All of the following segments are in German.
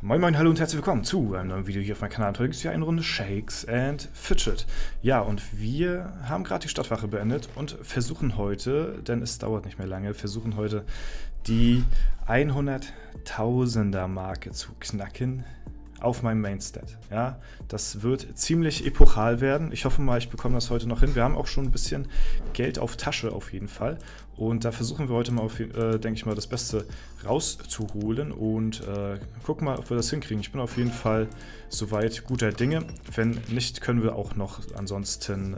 Moin Moin, hallo und herzlich willkommen zu einem neuen Video hier auf meinem Kanal. Heute gibt es hier eine Runde Shakes and Fidget. Ja, und wir haben gerade die Stadtwache beendet und versuchen heute, denn es dauert nicht mehr lange, versuchen heute die 100.000er Marke zu knacken auf meinem Mainstat. Ja, das wird ziemlich epochal werden. Ich hoffe mal, ich bekomme das heute noch hin. Wir haben auch schon ein bisschen Geld auf Tasche auf jeden Fall. Und da versuchen wir heute mal, denke ich mal, das Beste rauszuholen und gucken mal, ob wir das hinkriegen. Ich bin auf jeden Fall soweit guter Dinge. Wenn nicht, können wir auch noch ansonsten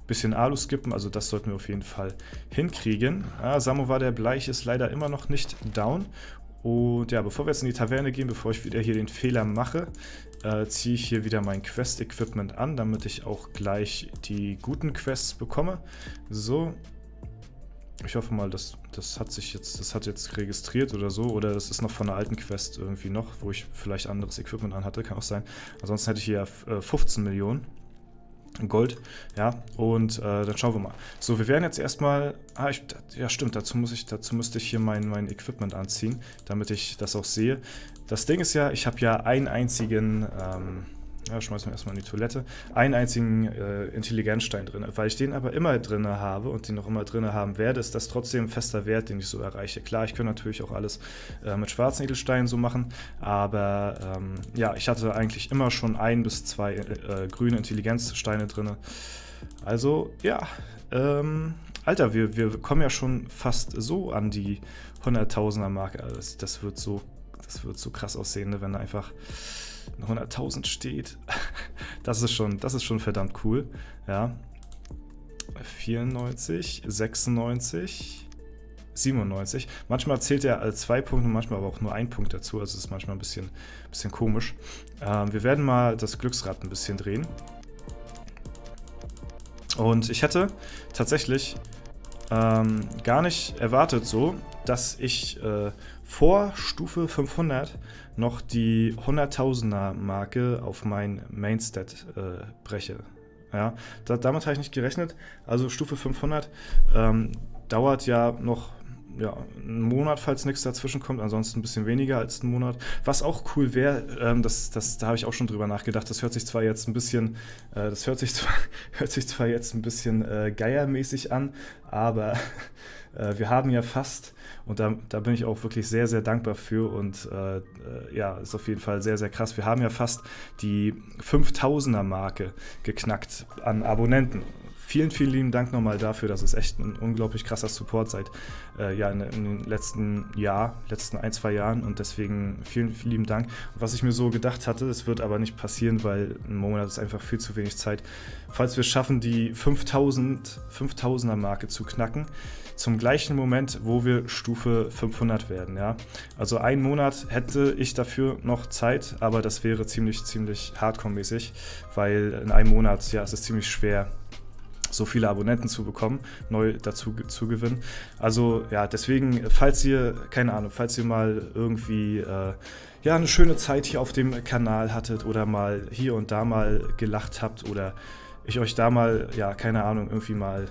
bisschen Alu skippen, also das sollten wir auf jeden Fall hinkriegen. Samovar der Bleich ist leider immer noch nicht down. Und ja, bevor wir jetzt in die Taverne gehen, bevor ich wieder hier den Fehler mache, ziehe ich hier wieder mein Quest-Equipment an, damit ich auch gleich die guten Quests bekomme. So. Ich hoffe mal, das hat jetzt registriert oder so, oder das ist noch von einer alten Quest irgendwie noch, wo ich vielleicht anderes Equipment anhatte, kann auch sein. Ansonsten hätte ich hier 15 Millionen Gold, ja, und dann schauen wir mal. So, wir werden jetzt erstmal, ja stimmt, dazu müsste ich hier mein Equipment anziehen, damit ich das auch sehe. Das Ding ist ja, ich habe ja einen einzigen, ja, schmeißen wir erstmal in die Toilette, einen einzigen Intelligenzstein drin. Weil ich den aber immer drin habe und den noch immer drin haben werde, ist das trotzdem ein fester Wert, den ich so erreiche. Klar, ich könnte natürlich auch alles mit schwarzen Edelsteinen so machen, aber ja, ich hatte eigentlich immer schon 1 bis 2 grüne Intelligenzsteine drin. Also, ja, Alter, wir kommen ja schon fast so an die 100.000er Marke. Also das wird so krass aussehen, ne, wenn da einfach 100.000 steht. Das ist schon verdammt cool. Ja. 94, 96, 97. Manchmal zählt er als 2 Punkte, manchmal aber auch nur 1 Punkt dazu. Also das ist manchmal ein bisschen komisch. Wir werden mal das Glücksrad ein bisschen drehen. Und ich hätte tatsächlich gar nicht erwartet so, dass ich vor Stufe 500 noch die 100.000er Marke auf mein Mainstat breche. Ja, damit habe ich nicht gerechnet. Also Stufe 500 dauert ja noch einen Monat, falls nichts dazwischen kommt, ansonsten ein bisschen weniger als einen Monat. Was auch cool wäre, da habe ich auch schon drüber nachgedacht, das hört sich zwar jetzt ein bisschen, geiermäßig an, aber wir haben ja fast, und da bin ich auch wirklich sehr, sehr dankbar für und ja, ist auf jeden Fall sehr, sehr krass, wir haben ja fast die 5.000er Marke geknackt an Abonnenten. Vielen, vielen lieben Dank nochmal dafür, das ist echt ein unglaublich krasser Support seit ja, in den letzten 1, 2 Jahren und deswegen vielen, vielen lieben Dank. Und was ich mir so gedacht hatte, es wird aber nicht passieren, weil ein Monat ist einfach viel zu wenig Zeit. Falls wir es schaffen, die 5.000er Marke zu knacken, zum gleichen Moment, wo wir Stufe 500 werden, ja. Also einen Monat hätte ich dafür noch Zeit, aber das wäre ziemlich hardcore-mäßig, weil in einem Monat, ja, es ist ziemlich schwer, so viele Abonnenten zu bekommen, neu dazu zu gewinnen. Also ja, deswegen, falls ihr mal irgendwie ja, eine schöne Zeit hier auf dem Kanal hattet oder mal hier und da mal gelacht habt oder ich euch da mal, ja, keine Ahnung, irgendwie mal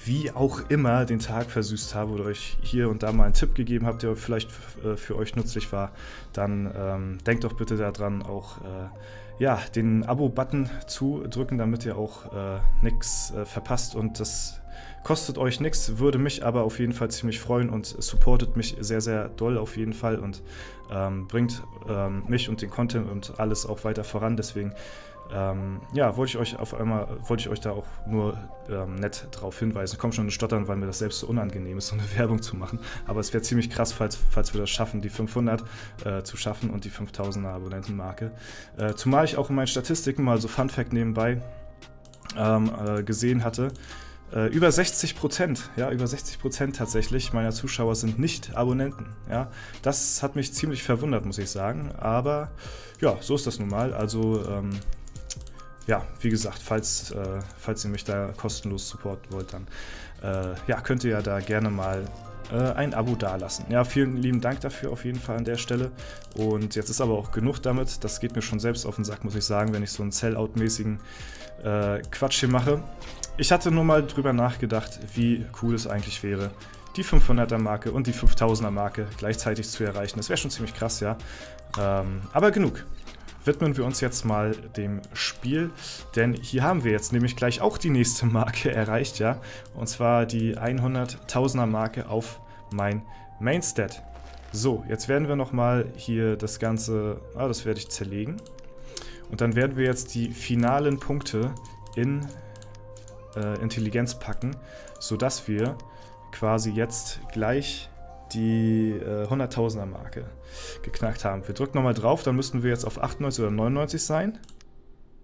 wie auch immer den Tag versüßt habe oder euch hier und da mal einen Tipp gegeben habt, der vielleicht für euch nützlich war, dann denkt doch bitte daran, auch ja, den Abo-Button zu drücken, damit ihr auch nichts verpasst und das kostet euch nichts, würde mich aber auf jeden Fall ziemlich freuen und supportet mich sehr, sehr doll auf jeden Fall und bringt mich und den Content und alles auch weiter voran, deswegen ja, wollte ich euch da auch nur nett drauf hinweisen. Ich komme schon ins Stottern, weil mir das selbst so unangenehm ist, so eine Werbung zu machen. Aber es wäre ziemlich krass, falls wir das schaffen, die 500 zu schaffen und die 5.000er Abonnentenmarke. Zumal ich auch in meinen Statistiken mal so Fun Fact nebenbei gesehen hatte, über 60%, ja, über 60% tatsächlich meiner Zuschauer sind nicht Abonnenten, ja. Das hat mich ziemlich verwundert, muss ich sagen. Aber ja, so ist das nun mal. Also ja, wie gesagt, falls ihr mich da kostenlos supporten wollt, dann ja, könnt ihr ja da gerne mal ein Abo dalassen. Ja, vielen lieben Dank dafür auf jeden Fall an der Stelle. Und jetzt ist aber auch genug damit. Das geht mir schon selbst auf den Sack, muss ich sagen, wenn ich so einen Sellout-mäßigen Quatsch hier mache. Ich hatte nur mal drüber nachgedacht, wie cool es eigentlich wäre, die 500er Marke und die 5000er Marke gleichzeitig zu erreichen. Das wäre schon ziemlich krass, ja. Aber genug. Widmen wir uns jetzt mal dem Spiel, denn hier haben wir jetzt nämlich gleich auch die nächste Marke erreicht, ja, und zwar die 100.000er Marke auf mein Mainstat. So, jetzt werden wir nochmal hier das Ganze, das werde ich zerlegen, und dann werden wir jetzt die finalen Punkte in Intelligenz packen, sodass wir quasi jetzt gleich die 100.000er Marke geknackt haben. Wir drücken nochmal drauf, dann müssten wir jetzt auf 98 oder 99 sein.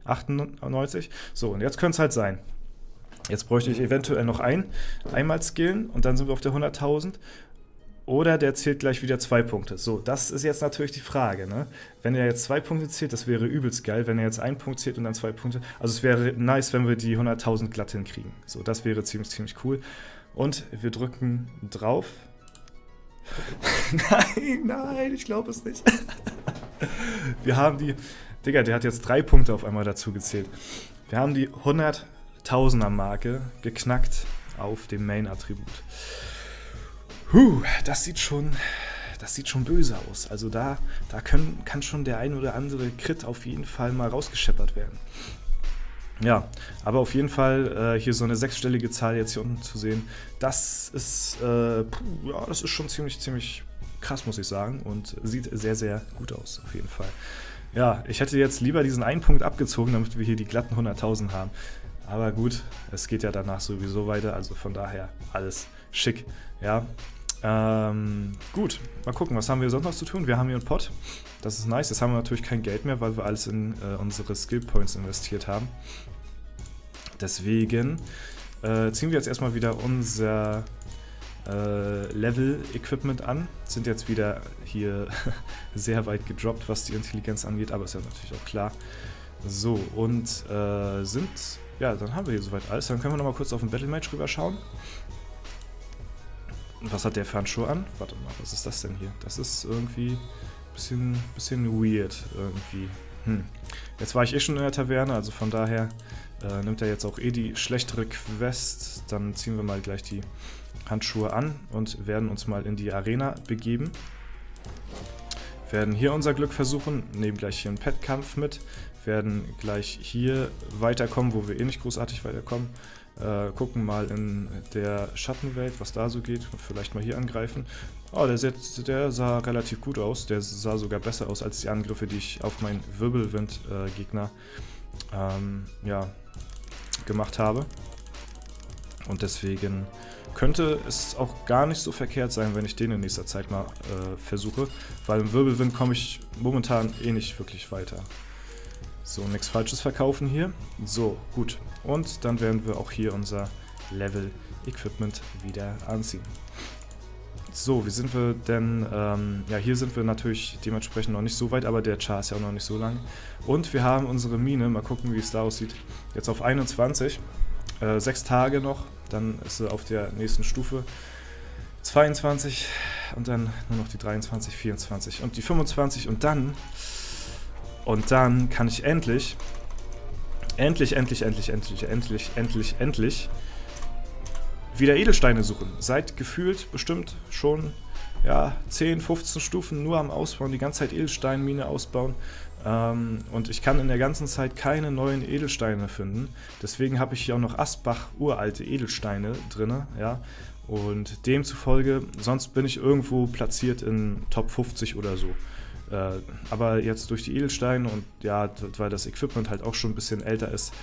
98. So, und jetzt könnte es halt sein. Jetzt bräuchte ich eventuell noch einmal skillen und dann sind wir auf der 100.000. Oder der zählt gleich wieder 2 Punkte. So, das ist jetzt natürlich die Frage, ne? Wenn er jetzt 2 Punkte zählt, das wäre übelst geil. Wenn er jetzt 1 Punkt zählt und dann 2 Punkte. Also es wäre nice, wenn wir die 100.000 glatt hinkriegen. So, das wäre ziemlich cool. Und wir drücken drauf. Nein, ich glaube es nicht. Wir haben die... Digga, der hat jetzt 3 Punkte auf einmal dazu gezählt. Wir haben die 100.000er Marke geknackt auf dem Main-Attribut. Das sieht schon böse aus. Also da kann schon der ein oder andere Crit auf jeden Fall mal rausgescheppert werden. Ja, aber auf jeden Fall hier so eine 6-stellige Zahl jetzt hier unten zu sehen, das ist, das ist schon ziemlich krass, muss ich sagen, und sieht sehr gut aus, auf jeden Fall. Ja, ich hätte jetzt lieber diesen einen Punkt abgezogen, damit wir hier die glatten 100.000 haben. Aber gut, es geht ja danach sowieso weiter, also von daher alles schick, ja. Gut, mal gucken, was haben wir sonst noch zu tun? Wir haben hier einen Pot, das ist nice. Jetzt haben wir natürlich kein Geld mehr, weil wir alles in unsere Skill Points investiert haben. Deswegen ziehen wir jetzt erstmal wieder unser Level-Equipment an. Sind jetzt wieder hier sehr weit gedroppt, was die Intelligenz angeht, aber ist ja natürlich auch klar. So, und ja, dann haben wir hier soweit alles. Dann können wir nochmal kurz auf den Battlemage rüberschauen. Was hat der für Handschuhe an? Warte mal, was ist das denn hier? Das ist irgendwie ein bisschen weird irgendwie. Jetzt war ich schon in der Taverne, also von daher nimmt er jetzt auch die schlechtere Quest. Dann ziehen wir mal gleich die Handschuhe an und werden uns mal in die Arena begeben. Werden hier unser Glück versuchen, nehmen gleich hier einen Pet-Kampf mit. Werden gleich hier weiterkommen, wo wir eh nicht großartig weiterkommen. Gucken mal in der Schattenwelt, was da so geht. Vielleicht mal hier angreifen. Oh, der sah relativ gut aus. Der sah sogar besser aus als die Angriffe, die ich auf meinen Wirbelwind-Gegner gemacht habe. Und deswegen könnte es auch gar nicht so verkehrt sein, wenn ich den in nächster Zeit mal versuche. Weil im Wirbelwind komme ich momentan eh nicht wirklich weiter. So, nichts Falsches verkaufen hier. So, gut. Und dann werden wir auch hier unser Level-Equipment wieder anziehen. So, wie sind wir denn? Ja, hier sind wir natürlich dementsprechend noch nicht so weit, aber der Char ist ja auch noch nicht so lang. Und wir haben unsere Mine, mal gucken, wie es da aussieht, jetzt auf 21. 6 Tage noch, dann ist sie auf der nächsten Stufe. 22 und dann nur noch die 23, 24 und die 25 und dann kann ich endlich wieder Edelsteine suchen. Seit gefühlt bestimmt schon 10, 15 Stufen nur am Ausbauen, die ganze Zeit Edelsteinmine ausbauen. Und ich kann in der ganzen Zeit keine neuen Edelsteine finden. Deswegen habe ich hier auch noch Asbach uralte Edelsteine drin. Ja? Und demzufolge, sonst bin ich irgendwo platziert in Top 50 oder so. Aber jetzt durch die Edelsteine und ja, weil das Equipment halt auch schon ein bisschen älter ist,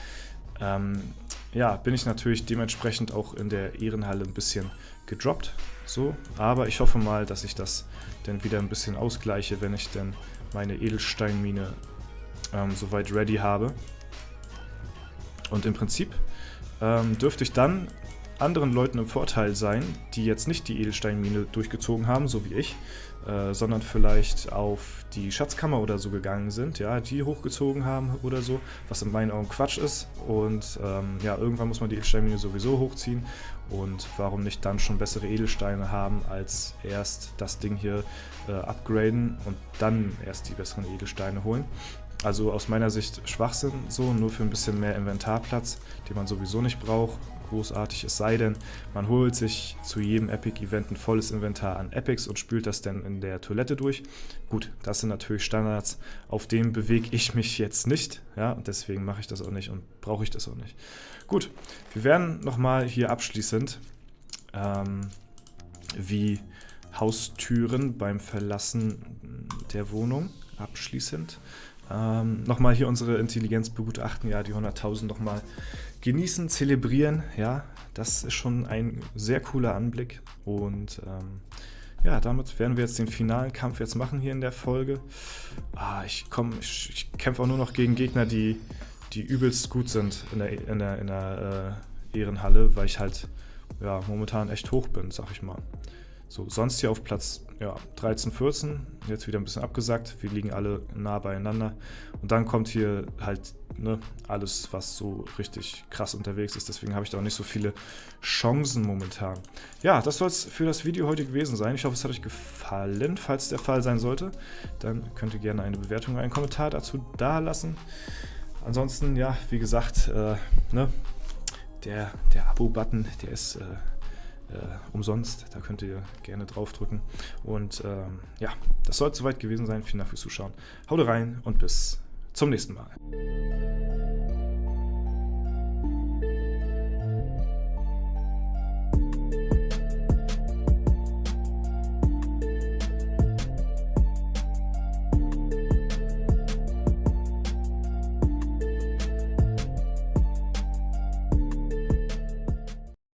bin ich natürlich dementsprechend auch in der Ehrenhalle ein bisschen gedroppt. So, aber ich hoffe mal, dass ich das dann wieder ein bisschen ausgleiche, wenn ich dann meine Edelsteinmine soweit ready habe. Und im Prinzip dürfte ich dann anderen Leuten im Vorteil sein, die jetzt nicht die Edelsteinmine durchgezogen haben, so wie ich, sondern vielleicht auf die Schatzkammer oder so gegangen sind, ja, die hochgezogen haben oder so, was in meinen Augen Quatsch ist. Und irgendwann muss man die Edelsteinmine sowieso hochziehen. Und warum nicht dann schon bessere Edelsteine haben, als erst das Ding hier upgraden und dann erst die besseren Edelsteine holen. Also aus meiner Sicht Schwachsinn, so nur für ein bisschen mehr Inventarplatz, den man sowieso nicht braucht. Großartig, es sei denn, man holt sich zu jedem Epic-Event ein volles Inventar an Epics und spült das dann in der Toilette durch. Gut, das sind natürlich Standards, auf denen bewege ich mich jetzt nicht, ja, und deswegen mache ich das auch nicht und brauche ich das auch nicht. Gut, wir werden nochmal hier abschließend wie Haustüren beim Verlassen der Wohnung abschließend nochmal hier unsere Intelligenz begutachten, ja, die 100.000 nochmal genießen, zelebrieren, ja, das ist schon ein sehr cooler Anblick und ja, damit werden wir jetzt den finalen Kampf jetzt machen hier in der Folge. Ich kämpfe auch nur noch gegen Gegner, die übelst gut sind in der Ehrenhalle, weil ich halt ja, momentan echt hoch bin, sag ich mal. So, sonst hier auf Platz 13, 14, jetzt wieder ein bisschen abgesackt, wir liegen alle nah beieinander und dann kommt hier halt alles, was so richtig krass unterwegs ist, deswegen habe ich da auch nicht so viele Chancen momentan. Ja, das soll es für das Video heute gewesen sein, ich hoffe, es hat euch gefallen, falls der Fall sein sollte, dann könnt ihr gerne eine Bewertung oder einen Kommentar dazu dalassen. Ansonsten, ja, wie gesagt, der Abo-Button, der ist umsonst, da könnt ihr gerne draufdrücken. Und ja, das soll es soweit gewesen sein. Vielen Dank fürs Zuschauen. Haut rein und bis zum nächsten Mal.